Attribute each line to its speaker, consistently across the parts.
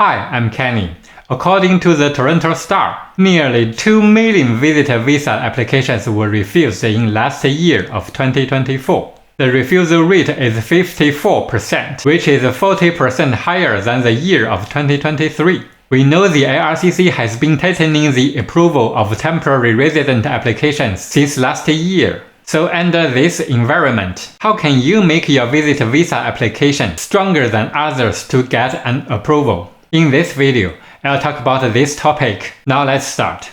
Speaker 1: Hi, I'm Kenny. According to the Toronto Star, nearly 2 million visitor visa applications were refused in last year of 2024. The refusal rate is 54%, which is 40% higher than the year of 2023. We know the IRCC has been tightening the approval of temporary resident applications since last year. So under this environment, how can you make your visitor visa application stronger than others to get an approval? In this video, I'll talk about this topic. Now let's start.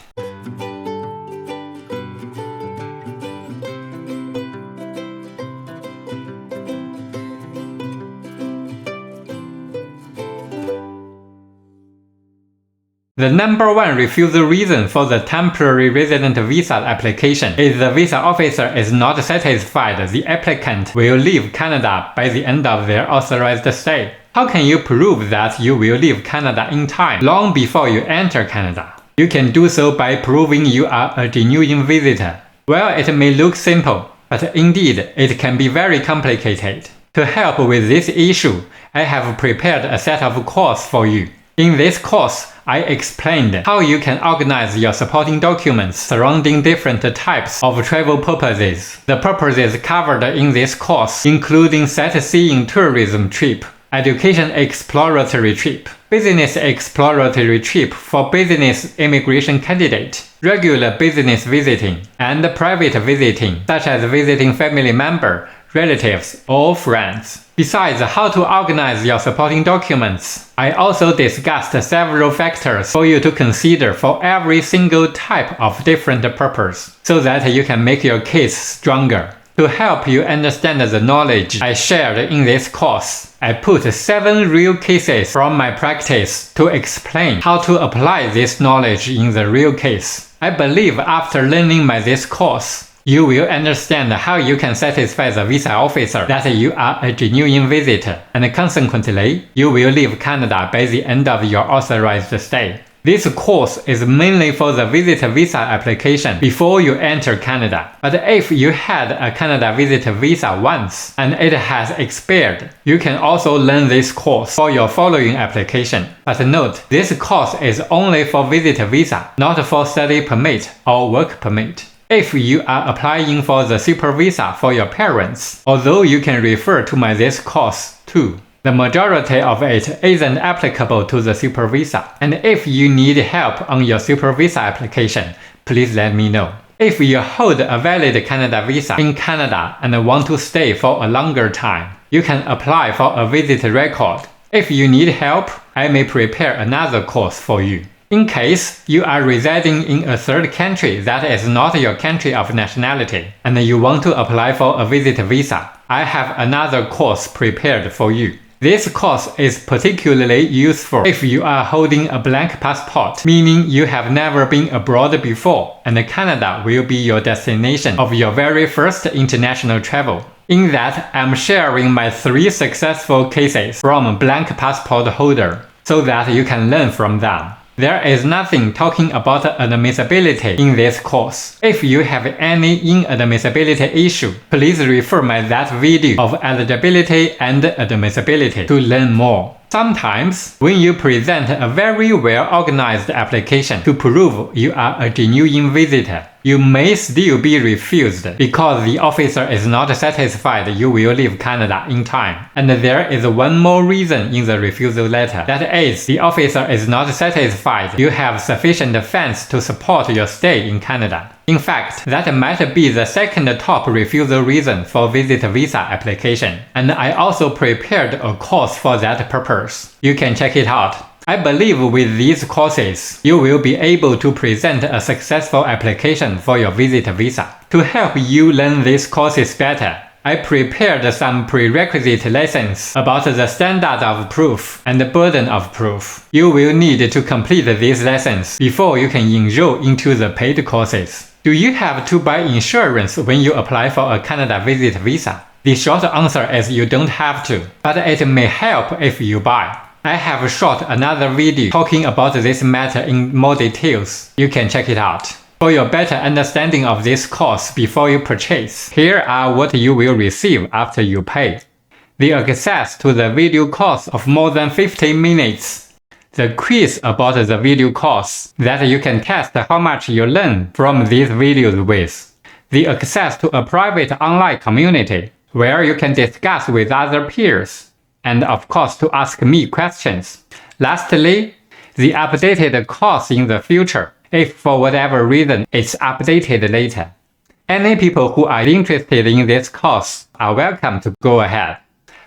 Speaker 1: The number one refusal reason for the temporary resident visa application is the visa officer is not satisfied the applicant will leave Canada by the end of their authorized stay. How can you prove that you will leave Canada in time, long before you enter Canada? You can do so by proving you are a genuine visitor. Well, it may look simple, but indeed it can be very complicated. To help with this issue, I have prepared a set of courses for you. In this course, I explained how you can organize your supporting documents surrounding different types of travel purposes. The purposes covered in this course including sightseeing tourism trip, education exploratory trip, business exploratory trip for business immigration candidate, regular business visiting, and private visiting, such as visiting family member, relatives, or friends. Besides how to organize your supporting documents, I also discussed several factors for you to consider for every single type of different purpose, so that you can make your case stronger. To help you understand the knowledge I shared in this course, I put 7 real cases from my practice to explain how to apply this knowledge in the real case. I believe after learning this course, you will understand how you can satisfy the visa officer that you are a genuine visitor, and consequently, you will leave Canada by the end of your authorized stay. This course is mainly for the visitor visa application before you enter Canada. But if you had a Canada visitor visa once and it has expired, you can also learn this course for your following application. But note, this course is only for visitor visa, not for study permit or work permit. If you are applying for the super visa for your parents, although you can refer to this course too, the majority of it isn't applicable to the super visa. And if you need help on your super visa application, please let me know. If you hold a valid Canada visa in Canada and want to stay for a longer time, you can apply for a visit record. If you need help, I may prepare another course for you. In case you are residing in a third country that is not your country of nationality, and you want to apply for a visit visa, I have another course prepared for you. This course is particularly useful if you are holding a blank passport, meaning you have never been abroad before, and Canada will be your destination of your very first international travel. In that, I'm sharing my 3 successful cases from blank passport holder, so that you can learn from them. There is nothing talking about admissibility in this course. If you have any inadmissibility issue, please refer that video of eligibility and admissibility to learn more. Sometimes, when you present a very well-organized application to prove you are a genuine visitor, you may still be refused because the officer is not satisfied you will leave Canada in time. And there is one more reason in the refusal letter. That is, the officer is not satisfied you have sufficient funds to support your stay in Canada. In fact, that might be the second top refusal reason for visit visa application. And I also prepared a course for that purpose. You can check it out. I believe with these courses, you will be able to present a successful application for your visit visa. To help you learn these courses better, I prepared some prerequisite lessons about the standard of proof and the burden of proof. You will need to complete these lessons before you can enroll into the paid courses. Do you have to buy insurance when you apply for a Canada visit visa? The short answer is you don't have to, but it may help if you buy. I have shot another video talking about this matter in more details. You can check it out. For your better understanding of this course before you purchase, here are what you will receive after you pay. The access to the video course of more than 50 minutes. the quiz about the video course that you can test how much you learn from these videos with, the access to a private online community where you can discuss with other peers, and of course to ask me questions. Lastly, the updated course in the future, if for whatever reason it's updated later. Any people who are interested in this course are welcome to go ahead.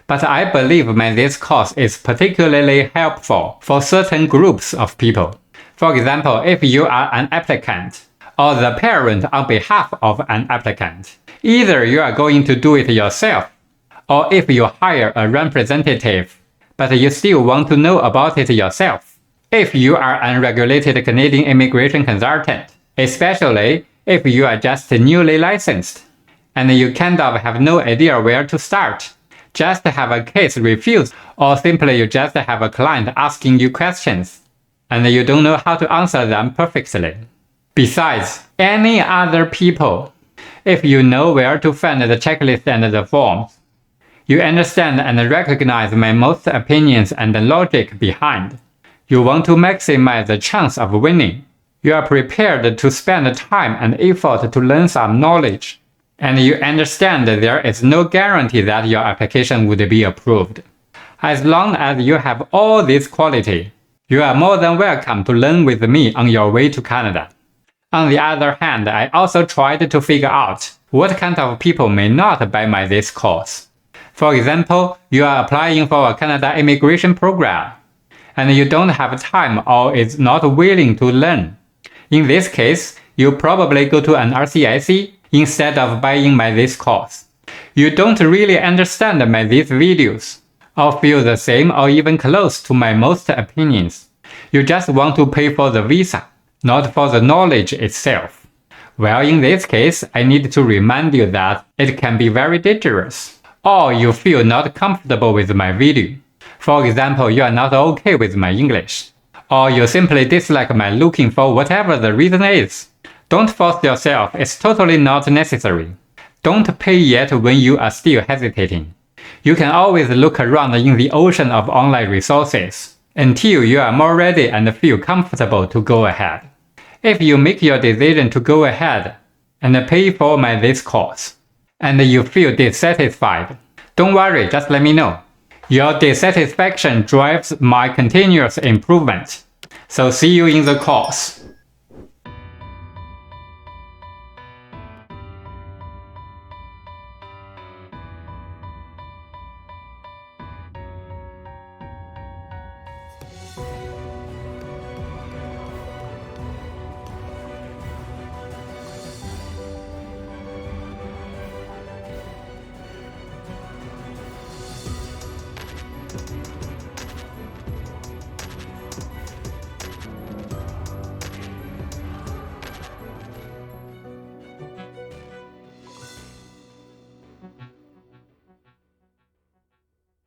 Speaker 1: But I believe this course is particularly helpful for certain groups of people. For example, if you are an applicant or the parent on behalf of an applicant, either you are going to do it yourself, or if you hire a representative, but you still want to know about it yourself. If you are an unregulated Canadian immigration consultant, especially if you are just newly licensed, and you kind of have no idea where to start, just have a case refused, or simply you just have a client asking you questions, and you don't know how to answer them perfectly. Besides, any other people, if you know where to find the checklist and the forms, you understand and recognize my most opinions and the logic behind. You want to maximize the chance of winning. You are prepared to spend time and effort to learn some knowledge, and you understand that there is no guarantee that your application would be approved. As long as you have all this quality, you are more than welcome to learn with me on your way to Canada. On the other hand, I also tried to figure out what kind of people may not buy this course. For example, you are applying for a Canada immigration program, and you don't have time or is not willing to learn. In this case, you probably go to an RCIC instead of buying this course. You don't really understand these videos, or feel the same or even close to my most opinions. You just want to pay for the visa, not for the knowledge itself. Well, in this case, I need to remind you that it can be very dangerous, or you feel not comfortable with my video. For example, you are not okay with my English, or you simply dislike my looking for whatever the reason is. Don't force yourself, it's totally not necessary. Don't pay yet when you are still hesitating. You can always look around in the ocean of online resources until you are more ready and feel comfortable to go ahead. If you make your decision to go ahead and pay for this course, and you feel dissatisfied, don't worry, just let me know. Your dissatisfaction drives my continuous improvement. So see you in the course.